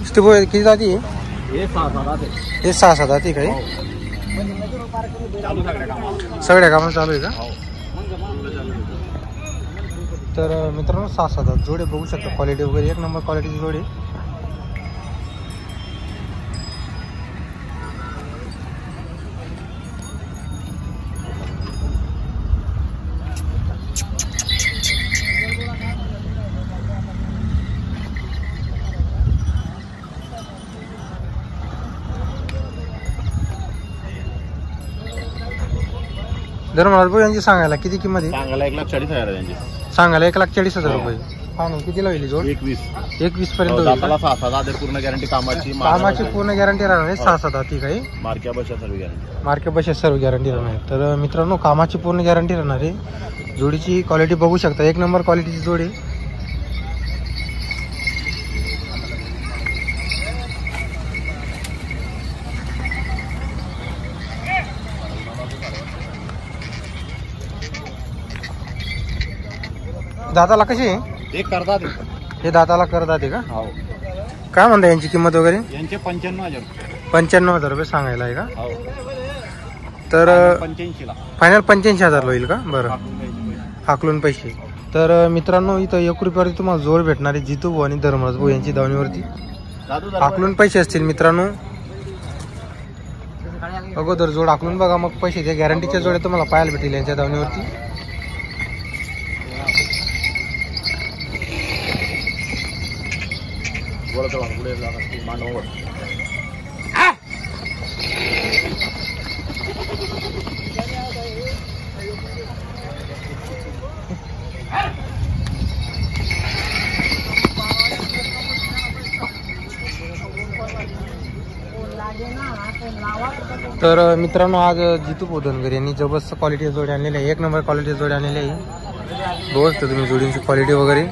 किती जाती आहे? हे 6-7 जाती काही सगळ्या कामाला चालू आहे का? तर मित्रांनो 6-7 जोडे बघू शकता. क्वालिटी वगैरे एक नंबर क्वालिटीची जोडी. धर्मराज भाऊ यांची सांगायला किती किंमत आहे? सांगायला 1,40,000 यांची. सांगायला 1,40,000 रुपये. फायनल कितीला होईल जोड? 21 पर्यंत. दाताला 6-7 दात पूर्ण गॅरंटी कामाची पूर्ण गॅरंटी राहणार आहे. 6-7 दाती काही मार्क्या बशा सर्व गॅरंटी. मार्के बशा सर्व गॅरंटी राहणार आहे. तर मित्रांनो कामाची पूर्ण गॅरंटी राहणार आहे. जोडीची क्वालिटी बघू शकता. एक नंबर क्वालिटीची जोडी. दाताला कशी आहे? एक करतात हे दाताला करतात का? हो. काय म्हणता यांची किंमत वगैरे? यांचे 95,000. 95,000 रुपये सांगायला आहे का? हो. तर 85 फायनल 85,000 होईल का? बरं, हाकलून पैसे. तर मित्रांनो इथं 1 रुपयावरती तुम्हाला जोड भेटणार आहे. जितू भाऊ आणि धर्मराज भाऊ यांची दावणीवरती हाकलून पैसे असतील मित्रांनो. अगोदर जोड हाकलून बघा, मग पैसे द्या. गॅरंटीच्या जोड्या तुम्हाला पाहायला भेटेल यांच्या दावणीवरती. तर मित्रांनो आज जितू बोधनगर यांनी जबरदस्त क्वालिटी जोडी आणलेली आहे. एक नंबर क्वालिटी जोडी आणलेली आहे. बघू शकता तुम्ही जोडींची क्वालिटी वगैरे.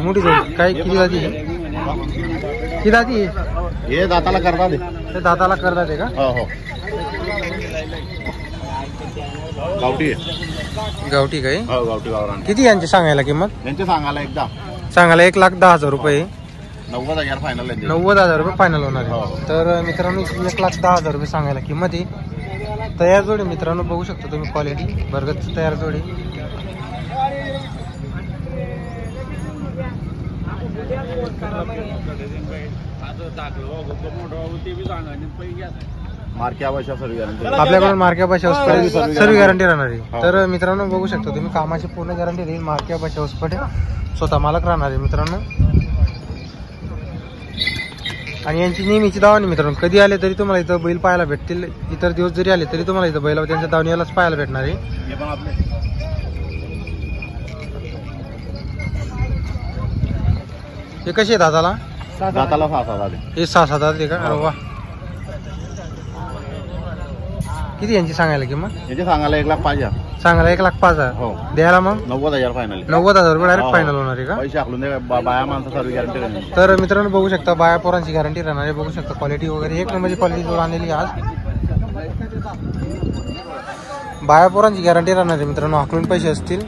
मोठी जोडी काय किती जाती आहे? किती जाती आहे? हे दाताला करतात. ते दाताला करतात का? हो हो. गावठी गावठी काही? हो गावठी गावरान. किती यांची सांगायला किंमत? यांचे सांगायला एकदा सांगायला 1,10,000 रुपये. 90,000 फायनल. 90,000 रुपये फायनल होणार आहे. हो. तर मित्रांनो 1,10,000 रुपये सांगायला किंमत आहे. तयार जोडी मित्रांनो बघू शकता तुम्ही क्वालिटी. बरगतची तयार जोडी. मार्क्या बशा सर्व गॅरंटी. आपल्याकडून मार्क्या बशा सर्व गॅरंटी राहणार आहे. तर मित्रांनो बघू शकता तुम्ही कामाची पूर्ण गॅरंटी देईल. मार्क्या बशा हॉस्पिटल स्वतः मालक राहणार आहे मित्रांनो. आणि यांची नेहमीची दावणी मित्रांनो. कधी आले तरी तुम्हाला इथं बैल पाहायला भेटतील. इतर दिवस जरी आले तरी तुम्हाला इथं बैल त्यांच्या दावणीलाच पाहायला भेटणार आहे. हे कसे आहे दादाला? दाताला 6-7 हे 6-7 आहे का? अरे वा. किती यांची सांगायला किंमत? याचे सांगायला 1,05,000. सांगायला 1,05,000. हो. द्यायला मग 90,000 फायनल. 90,000 रुपये डायरेक्ट फायनल होणार आहे का? पैसे आखलून बाया माणसं सर्व गॅरंटी राहणार. तर मित्रांनो बघू शकता बाया पोरांची गॅरंटी राहणार आहे. बघू शकता क्वालिटी वगैरे एक नंबरची क्वालिटी जोड आणलेली आज. बाया पोरांची गॅरंटी राहणार आहे मित्रांनो. हाकलून पैसे असतील.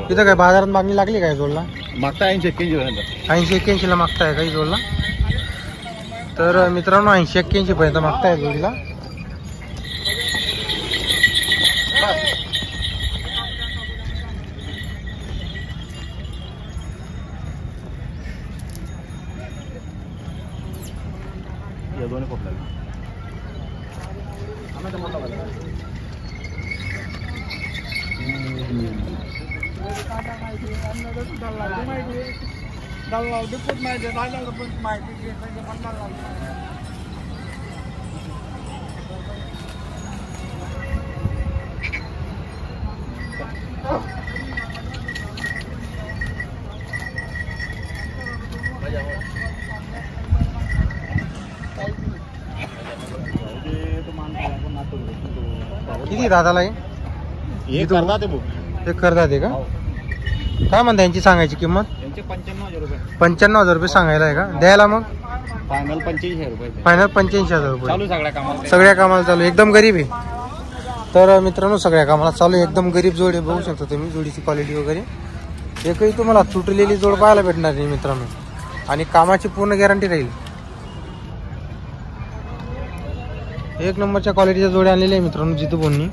तिथं काय बाजारात मागणी लागली काय जोडला? मागता 80-81 ला मागताय काही जोडला. तर मित्रांनो 80-81 पर्यंत मागताय जोडीला. दोन्ही फोटो किती दादाला हे करतात आहे भाऊ. एक करतात आहे का? काय म्हणता यांची सांगायची किंमत? यांचे 95,000 रुपये. 95,000 रुपये सांगायला आहे का? द्यायला मग फायनल 85,000 रुपये फायनल 85,000 रुपये चालू सगळ्या कामाला. सगळ्या कामाला चालू एकदम गरीब आहे. तर मित्रांनो सगळ्या कामाला चालू आहे, एकदम गरीब जोड आहे. बघू शकता तुम्ही जोडीची क्वालिटी वगैरे. एकही तुम्हाला तुटलेली जोड पाहायला भेटणार नाही मित्रांनो, आणि कामाची पूर्ण गॅरंटी राहील. एक नंबरच्या क्वालिटीच्या जोड्या आणलेल्या आहे मित्रांनो जितू भाऊंनी.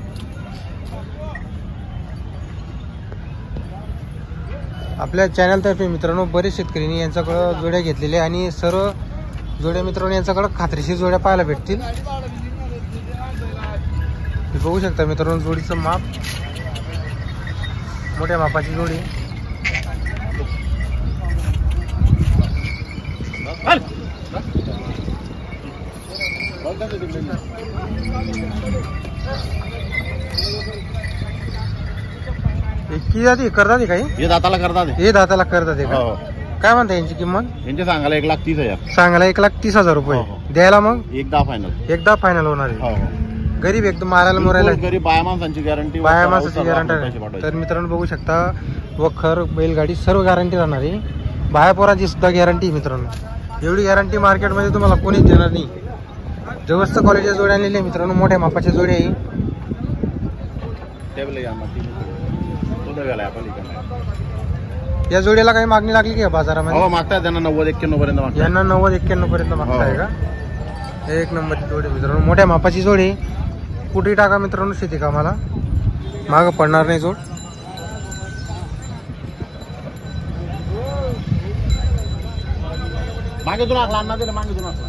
आपल्या चॅनलतर्फे मित्रांनो बरेच शेतकऱ्यांनी यांच्याकडं जोड्या घेतलेल्या आहे, आणि सर्व जोड्या मित्रांनो यांच्याकडं खात्रीशीर जोड्या पाहायला भेटतील. बघू शकता मित्रांनो जोडीचं माप, मोठ्या मापाची जोडी. किती जाती करतात काही हे दाताला करतात. हे दाताला करतात का? हो. काय म्हणता यांची किंमत? यांचे सांगायला 1,30,000. सांगायला 1,30,000 रुपये. हो, हो. द्यायला मग एकदा फायनल. एकदा फायनल होणार आहे. हो, हो. गरीब एकदम मारायला मोरायला गरीब बाया माणसांची गॅरंटी. बाया माणसाची गॅरंटी. तर मित्रांनो बघू शकता वखर बैलगाडी सर्व गॅरंटी राहणार आहे. बाया पोराची सुद्धा गॅरंटी मित्रांनो. एवढी गॅरंटी मार्केटमध्ये तुम्हाला कोणीच देणार नाही. जवळच क्वालिटीच्या जोड्या आणलेल्या आहे मित्रांनो, मोठ्या मापाच्या जोड्या आहे. या जोडीला काही मागणी लागली का बाजारामध्ये? हो मागताय त्यांना 90-91 पर्यंत मागताय. यांना 90-91 पर्यंत मागताय का? एक नंबरची जोडी मित्रांनो, मोठ्या मापाची जोडी. कुठे टाका मित्रांनो शेती कामाला, मागं पडणार नाही जोड. मागेतून आखला अण्णा दिला, मागेतून आखला.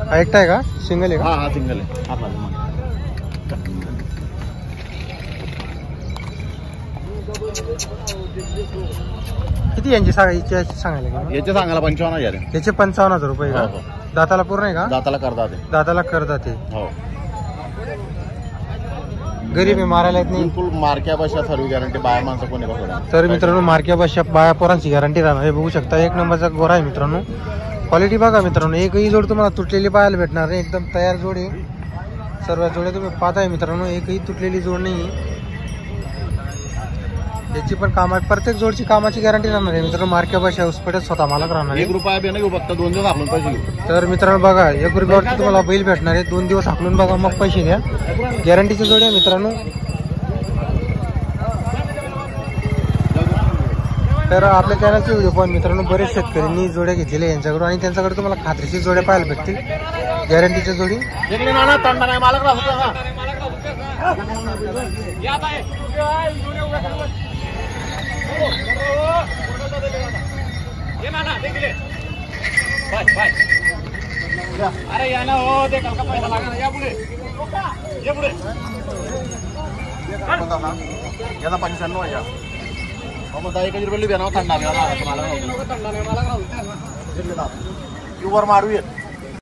हा एकटा आहे का? सिंगल आहे का? हा हा सिंगल आहे. आखला मग. किती यांची सांगायला का? याचे सांगायला 55,000 आहे. याचे 55,000 रुपये का? हो, हो. दाताला पूर्ण आहे का? दाताला करतात ते. दाताला करतात ते. हो. गरीब आहे, मारायला येत नाही. बिलकुल मार्क्या बशा सर्व गॅरंटी. बाया माणसं कोणी बघा. तर मित्रांनो मार्क्या बशा बाया पोरांची गॅरंटी राहणार आहे. बघू शकता एक नंबरचा गोरा आहे मित्रांनो. क्वालिटी बघा मित्रांनो, एकही जोड तुम्हाला तुटलेली पाहायला भेटणार नाही. एकदम तयार जोड आहे. सर्व जोड्या तुम्ही पाहताय मित्रांनो, एकही तुटलेली जोड नाही. याची पण प्रत्येक जोडची कामाची गॅरंटी राहणार आहे मित्रांनो. मार्क्या बशा उसपट्यात स्वतः मालक राहणार आहे. 1 रुपया बी नाही फक्त 2 दिवस आपण पैसे घेऊ. तर मित्रांनो बघा 1 रुपयावरती तुम्हाला बैल भेटणार आहे. 2 दिवस हाकलून बघा मग पैसे द्या. गॅरंटीची जोडी आहे मित्रांनो. तर आपल्या चॅनलचे व्हिडिओ पण मित्रांनो बरेच शेतकऱ्यांनी जोड्या घेतलेल्या यांच्याकडून, आणि त्यांच्याकडे तुम्हाला खात्रीशीर जोड्या पाहायला भेटतील. गॅरंटीच्या जोडी. अरे या ना हो, ते का पैसा लागणार. या पुढे या पुढे. याला 95,000. मग 1 रुपये लिहा ना थंडा. मला वर मारूया.